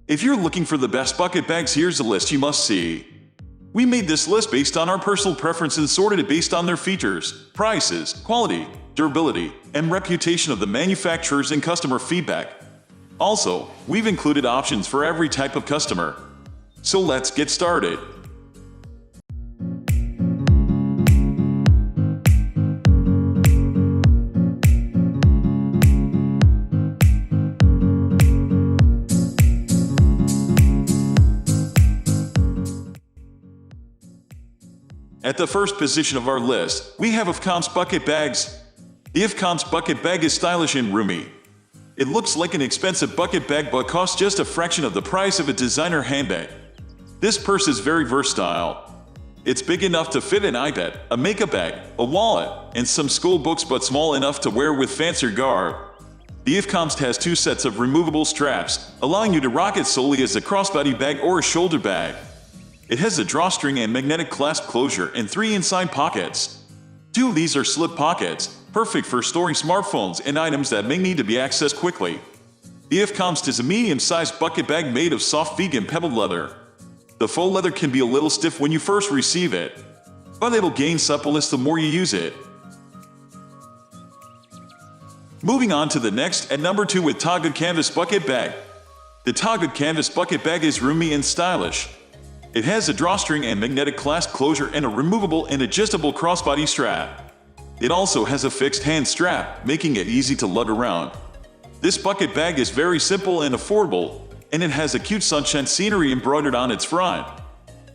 If you're looking for the best bucket bags, here's a list you must see. We made this list based on our personal preferences and sorted it based on their features, prices, quality, durability, and reputation of the manufacturers and customer feedback. Also, we've included options for every type of customer. So let's get started. At the first position of our list, we have AFKOMST bucket bags. The AFKOMST bucket bag is stylish and roomy. It looks like an expensive bucket bag but costs just a fraction of the price of a designer handbag. This purse is very versatile. It's big enough to fit an iPad, a makeup bag, a wallet, and some school books, but small enough to wear with fancier garb. The AFKOMST has two sets of removable straps, allowing you to rock it solely as a crossbody bag or a shoulder bag. It has a drawstring and magnetic clasp closure and 3 inside pockets. 2 of these are slip pockets, perfect for storing smartphones and items that may need to be accessed quickly. The AFKOMST is a medium-sized bucket bag made of soft vegan pebbled leather. The faux leather can be a little stiff when you first receive it, but it'll gain suppleness the more you use it. Moving on to the next, at number 2 with Togood Canvas Bucket Bag. The Togood Canvas Bucket Bag is roomy and stylish. It has a drawstring and magnetic clasp closure and a removable and adjustable crossbody strap. It also has a fixed hand strap, making it easy to lug around. This bucket bag is very simple and affordable, and it has a cute sunshine scenery embroidered on its front.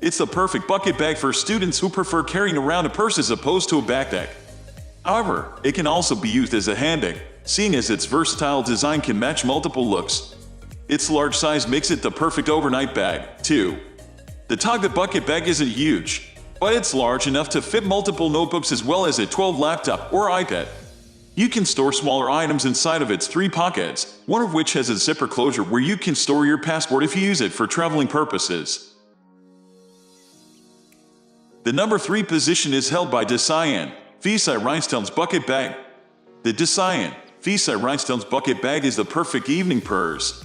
It's the perfect bucket bag for students who prefer carrying around a purse as opposed to a backpack. However, it can also be used as a handbag, seeing as its versatile design can match multiple looks. Its large size makes it the perfect overnight bag, too. The Toga bucket bag isn't huge, but it's large enough to fit multiple notebooks as well as a 12 laptop or iPad. You can store smaller items inside of its 3 pockets, one of which has a zipper closure where you can store your passport if you use it for traveling purposes. The number 3 position is held by Designvsi Rhinestones Bucket Bag. The Designvsi Rhinestones Bucket Bag is the perfect evening purse.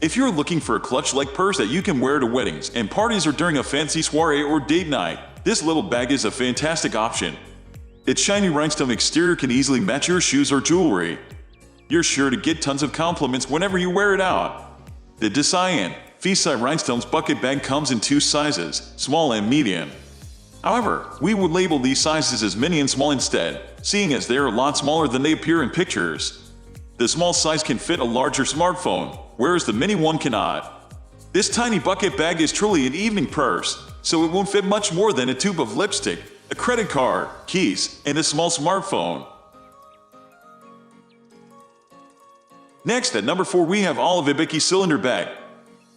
If you're looking for a clutch-like purse that you can wear to weddings and parties or during a fancy soiree or date night, this little bag is a fantastic option. Its shiny rhinestone exterior can easily match your shoes or jewelry. You're sure to get tons of compliments whenever you wear it out. The Designvsi Rhinestones Bucket Bag comes in 2 sizes, small and medium. However, we would label these sizes as mini and small instead, seeing as they're a lot smaller than they appear in pictures. The small size can fit a larger smartphone, whereas the mini one cannot. This tiny bucket bag is truly an evening purse, so it won't fit much more than a tube of lipstick, a credit card, keys, and a small smartphone. Next, at number 4 we have OLIVIABYKY Cylinder Bag.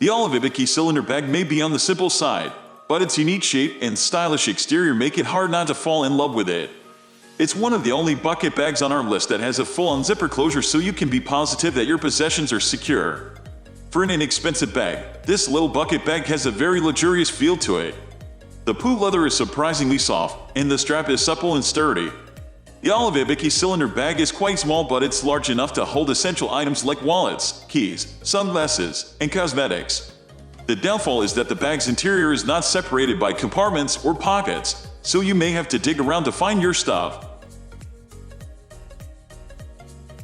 The OLIVIABYKY Cylinder Bag may be on the simple side, but its unique shape and stylish exterior make it hard not to fall in love with it. It's one of the only bucket bags on our list that has a full-on zipper closure, so you can be positive that your possessions are secure. For an inexpensive bag, this little bucket bag has a very luxurious feel to it. The poo leather is surprisingly soft, and the strap is supple and sturdy. The OLIVIABYKY Cylinder Bag is quite small, but it's large enough to hold essential items like wallets, keys, sunglasses, and cosmetics. The downfall is that the bag's interior is not separated by compartments or pockets, so you may have to dig around to find your stuff.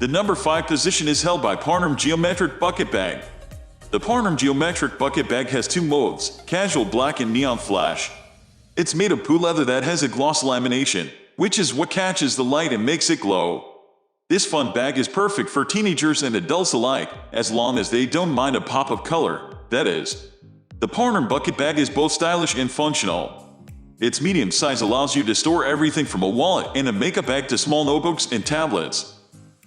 The number 5 position is held by Parnerme Geometric Bucket Bag. The Parnerme Geometric Bucket Bag has 2 modes, casual black and neon flash. It's made of poo leather that has a gloss lamination, which is what catches the light and makes it glow. This fun bag is perfect for teenagers and adults alike, as long as they don't mind a pop of color, that is. The Parnerme Bucket Bag is both stylish and functional. Its medium size allows you to store everything from a wallet and a makeup bag to small notebooks and tablets.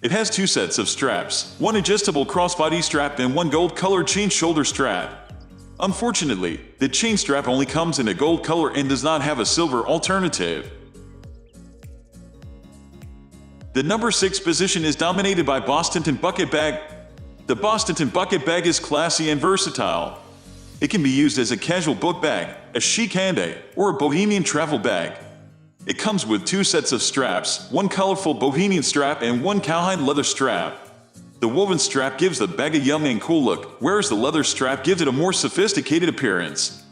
It has 2 sets of straps, 1 adjustable crossbody strap and 1 gold-colored chain shoulder strap. Unfortunately, the chain strap only comes in a gold color and does not have a silver alternative. The number 6 position is dominated by BOSTANTEN Bucket Bag. The BOSTANTEN Bucket Bag is classy and versatile. It can be used as a casual book bag, a chic handbag, or a bohemian travel bag. It comes with 2 sets of straps, 1 colorful bohemian strap and 1 cowhide leather strap. The woven strap gives the bag a young and cool look, whereas the leather strap gives it a more sophisticated appearance.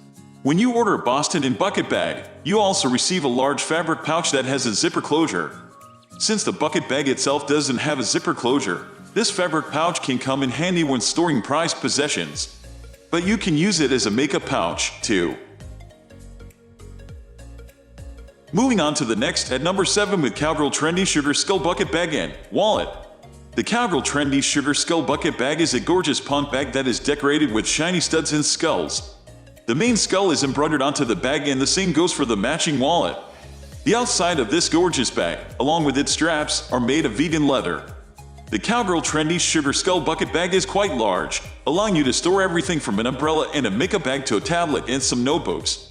When you order a BOSTANTEN Bucket Bag, you also receive a large fabric pouch that has a zipper closure. Since the bucket bag itself doesn't have a zipper closure, this fabric pouch can come in handy when storing prized possessions. But you can use it as a makeup pouch, too. Moving on to the next at number 7 with Cowgirl Trendy Sugar Skull Bucket Bag and Wallet. The Cowgirl Trendy Sugar Skull Bucket Bag is a gorgeous punt bag that is decorated with shiny studs and skulls. The main skull is embroidered onto the bag and the same goes for the matching wallet. The outside of this gorgeous bag, along with its straps, are made of vegan leather. The Cowgirl Trendy Sugar Skull Bucket Bag is quite large, allowing you to store everything from an umbrella and a makeup bag to a tablet and some notebooks.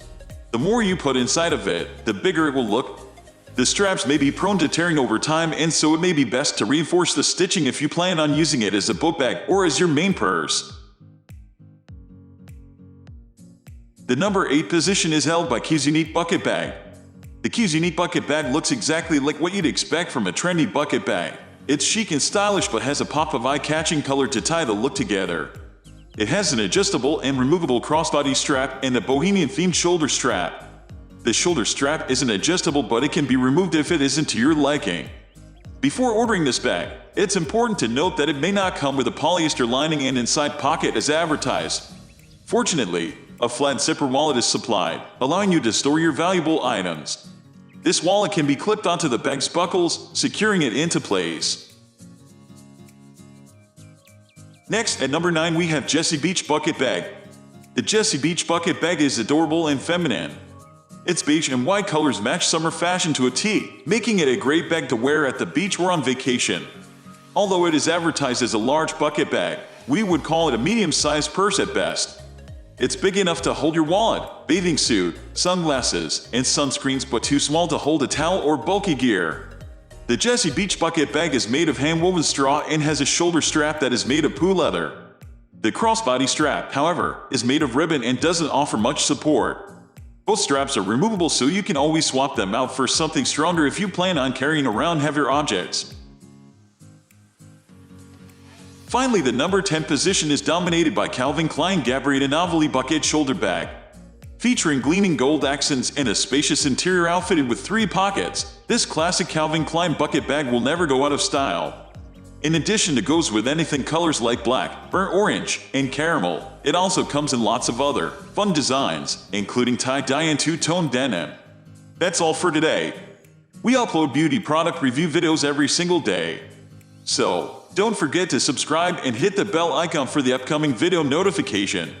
The more you put inside of it, the bigger it will look. The straps may be prone to tearing over time, and so it may be best to reinforce the stitching if you plan on using it as a book bag or as your main purse. The number 8 position is held by QZUnique Bucket Bag. The QZUnique Bucket Bag looks exactly like what you'd expect from a trendy bucket bag. It's chic and stylish but has a pop of eye-catching color to tie the look together. It has an adjustable and removable crossbody strap and a bohemian-themed shoulder strap. The shoulder strap isn't adjustable, but it can be removed if it isn't to your liking. Before ordering this bag, it's important to note that it may not come with a polyester lining and inside pocket as advertised. Fortunately, a flat zipper wallet is supplied, allowing you to store your valuable items. This wallet can be clipped onto the bag's buckles, securing it into place. Next, at number 9 we have Jessie Beach Bucket Bag. The Jessie Beach Bucket Bag is adorable and feminine. Its beige and white colors match summer fashion to a T, making it a great bag to wear at the beach or on vacation. Although it is advertised as a large bucket bag, we would call it a medium-sized purse at best. It's big enough to hold your wallet, bathing suit, sunglasses, and sunscreens, but too small to hold a towel or bulky gear. The Jessie Beach Bucket Bag is made of hand-woven straw and has a shoulder strap that is made of poo leather. The crossbody strap, however, is made of ribbon and doesn't offer much support. Both straps are removable, so you can always swap them out for something stronger if you plan on carrying around heavier objects. Finally, the number 10 position is dominated by Calvin Klein Gabrianna Novelty Bucket Shoulder Bag. Featuring gleaming gold accents and a spacious interior outfitted with 3 pockets, this classic Calvin Klein bucket bag will never go out of style. In addition to goes with anything colors like black, burnt orange, and caramel, it also comes in lots of other fun designs, including tie-dye and two-tone denim. That's all for today. We upload beauty product review videos every single day. So, don't forget to subscribe and hit the bell icon for the upcoming video notification.